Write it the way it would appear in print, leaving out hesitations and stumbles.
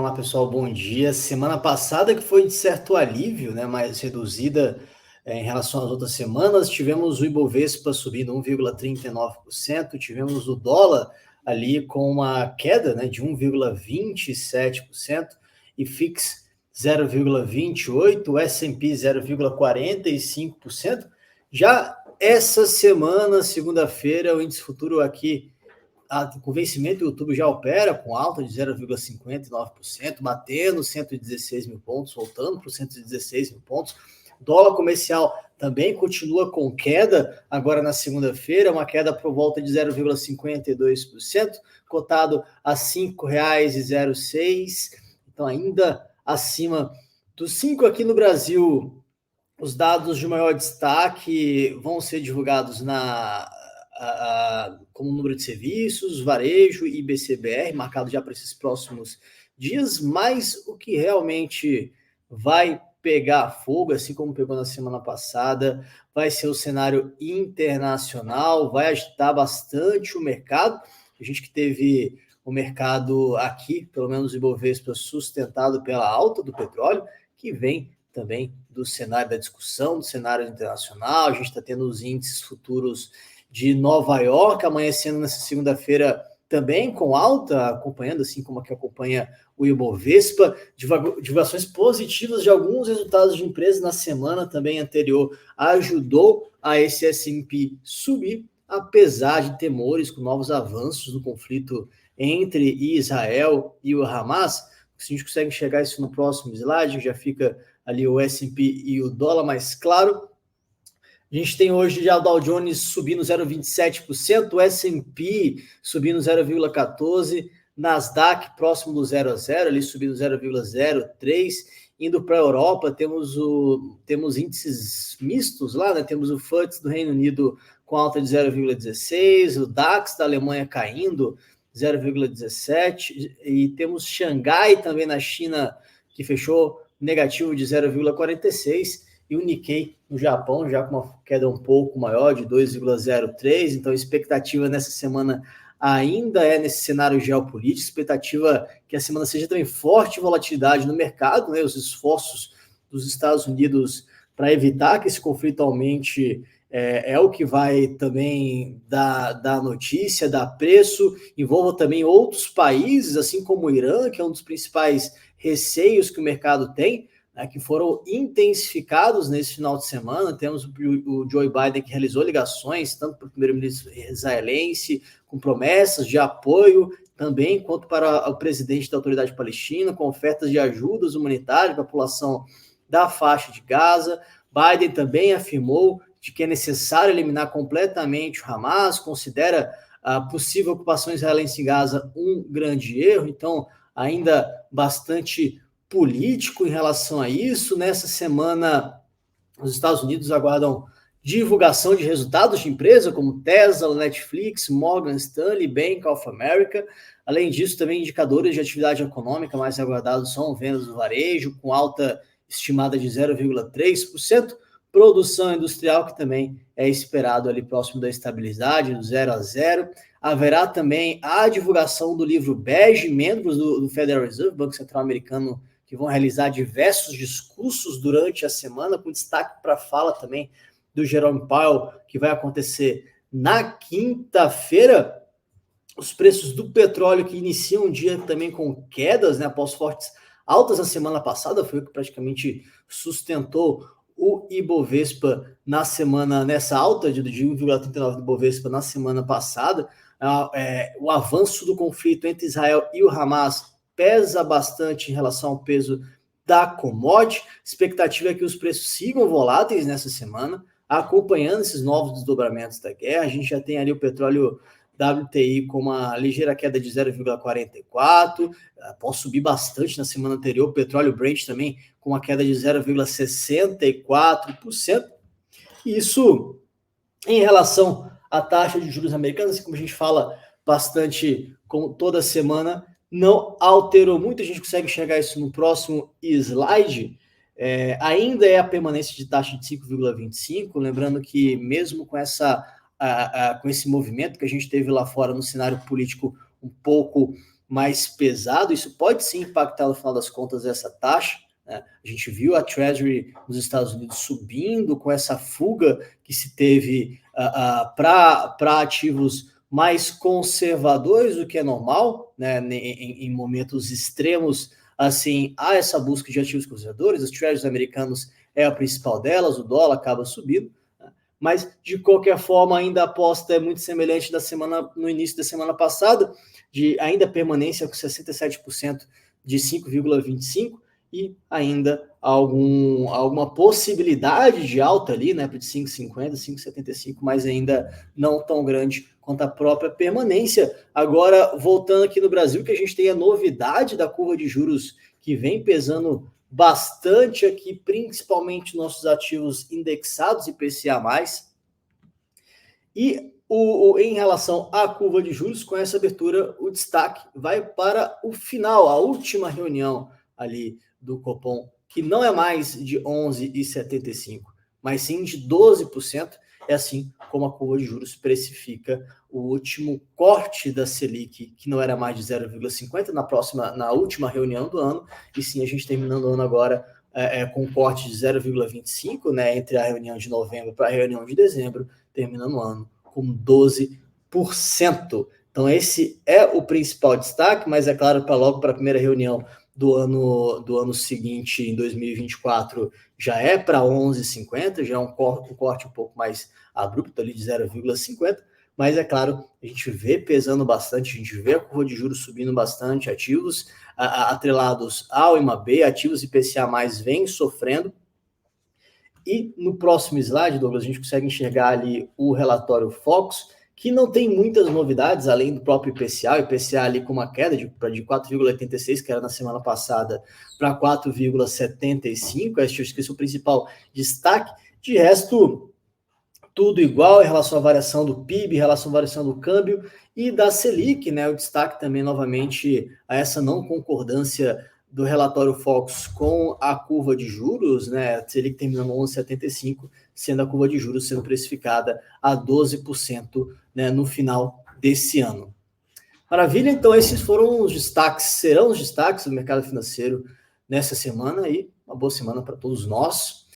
Olá pessoal, bom dia. Semana passada que foi de certo alívio, né, mais reduzida em relação às outras semanas, tivemos o Ibovespa subindo 1,39%, tivemos o dólar ali com uma queda, né, de 1,27% e FIX 0,28%, o S&P 0,45%. Já essa semana, segunda-feira, o índice futuro aqui com vencimento, o YouTube já opera com alta de 0,59%, batendo 116 mil pontos, voltando para os 116 mil pontos. Dólar comercial também continua com queda, agora na segunda-feira, uma queda por volta de 0,52%, cotado a R$ 5,06, então ainda acima dos 5 aqui no Brasil. Os dados de maior destaque vão ser divulgados como número de serviços, varejo e IBCBR, marcado já para esses próximos dias, mas o que realmente vai pegar fogo, assim como pegou na semana passada, vai ser o cenário internacional, vai agitar bastante o mercado. A gente que teve o mercado aqui, pelo menos o Ibovespa, sustentado pela alta do petróleo, que vem também do cenário da discussão, do cenário internacional. A gente está tendo os índices futuros de Nova York amanhecendo nessa segunda-feira também com alta, acompanhando, assim como aqui acompanha o Ibovespa, divulgações positivas de alguns resultados de empresas na semana também anterior ajudou a esse S&P subir, apesar de temores com novos avanços no conflito entre Israel e o Hamas. Se a gente consegue enxergar isso no próximo slide, já fica ali o S&P e o dólar mais claro. A gente tem hoje já o Dow Jones subindo 0,27%, o S&P subindo 0,14%, Nasdaq próximo do 0 a 0, ali subindo 0,03%. Indo para a Europa, temos índices mistos lá, né? Temos o FTSE do Reino Unido com alta de 0,16%, o DAX da Alemanha caindo 0,17%, e temos Xangai também na China, que fechou negativo de 0,46%, e o Nikkei no Japão já com uma queda um pouco maior, de 2,03%. Então a expectativa nessa semana ainda é nesse cenário geopolítico, expectativa que a semana seja também forte volatilidade no mercado, né? Os esforços dos Estados Unidos para evitar que esse conflito aumente é o que vai também dar notícia, dar preço, envolva também outros países, assim como o Irã, que é um dos principais receios que o mercado tem, né, que foram intensificados nesse final de semana. Temos o Joe Biden, que realizou ligações, tanto para o primeiro-ministro israelense, com promessas de apoio também, quanto para o presidente da Autoridade Palestina, com ofertas de ajudas humanitárias para a população da faixa de Gaza. Biden também afirmou de que é necessário eliminar completamente o Hamas, considera a possível ocupação israelense em Gaza um grande erro, então ainda bastante político em relação a isso. Nessa semana, os Estados Unidos aguardam divulgação de resultados de empresa como Tesla, Netflix, Morgan Stanley, Bank of America. Além disso, também indicadores de atividade econômica mais aguardados são vendas do varejo, com alta estimada de 0,3%, produção industrial, que também é esperado ali próximo da estabilidade, do 0 a 0. Haverá também a divulgação do livro bege, membros do Federal Reserve, Banco Central Americano, que vão realizar diversos discursos durante a semana, com destaque para a fala também do Jerome Powell, que vai acontecer na quinta-feira. Os preços do petróleo, que iniciam o dia também com quedas, né, após fortes altas na semana passada, foi o que praticamente sustentou o Ibovespa nessa alta de 1,39 do Ibovespa na semana passada. O avanço do conflito entre Israel e o Hamas pesa bastante em relação ao peso da commodity. A expectativa é que os preços sigam voláteis nessa semana, acompanhando esses novos desdobramentos da guerra. A gente já tem ali o petróleo WTI com uma ligeira queda de 0,44, após subir bastante na semana anterior. O petróleo Brent também com uma queda de 0,64%. Isso em relação à taxa de juros americana, assim como a gente fala bastante como toda semana, não alterou muito. A gente consegue enxergar isso no próximo slide. Ainda é a permanência de taxa de 5,25, lembrando que mesmo com com esse movimento que a gente teve lá fora no cenário político um pouco mais pesado, isso pode sim impactar no final das contas essa taxa, né? A gente viu a Treasury nos Estados Unidos subindo com essa fuga que se teve para ativos mais conservadores, o que é normal, né? Em momentos extremos, assim, há essa busca de ativos conservadores, os Treasuries americanos é a principal delas, o dólar acaba subindo, né? Mas de qualquer forma ainda a aposta é muito semelhante no início da semana passada, de ainda permanência com 67% de 5,25 e ainda alguma possibilidade de alta ali, né, de 5,50, 5,75, mas ainda não tão grande quanto a própria permanência. Agora, voltando aqui no Brasil, que a gente tem a novidade da curva de juros que vem pesando bastante aqui, principalmente nossos ativos indexados IPCA+. E em relação à curva de juros, com essa abertura, o destaque vai para o final, a última reunião ali do Copom, que não é mais de 11,75, mas sim de 12%, é assim como a curva de juros precifica o último corte da Selic, que não era mais de 0,50 na última reunião do ano, e sim a gente terminando o ano agora com um corte de 0,25, né, entre a reunião de novembro para a reunião de dezembro, terminando o ano com 12%. Então esse é o principal destaque, mas é claro, logo para a primeira reunião do ano seguinte, em 2024, já é para 11,50, já é um corte um pouco mais abrupto ali de 0,50, mas é claro, a gente vê pesando bastante, a gente vê a curva de juros subindo bastante, ativos atrelados ao IMAB, ativos IPCA+, vem sofrendo. E no próximo slide, Douglas, a gente consegue enxergar ali o relatório Focus, que não tem muitas novidades, além do próprio IPCA, o IPCA ali com uma queda de 4,86, que era na semana passada, para 4,75, acho que esse é o principal destaque. De resto, tudo igual em relação à variação do PIB, em relação à variação do câmbio e da Selic, né? O destaque também, novamente, a essa não concordância do relatório Focus com a curva de juros, né? A Selic terminando 11,75, sendo a curva de juros sendo precificada a 12%, né, no final desse ano. Maravilha, então esses foram os destaques, serão os destaques do mercado financeiro nessa semana e uma boa semana para todos nós.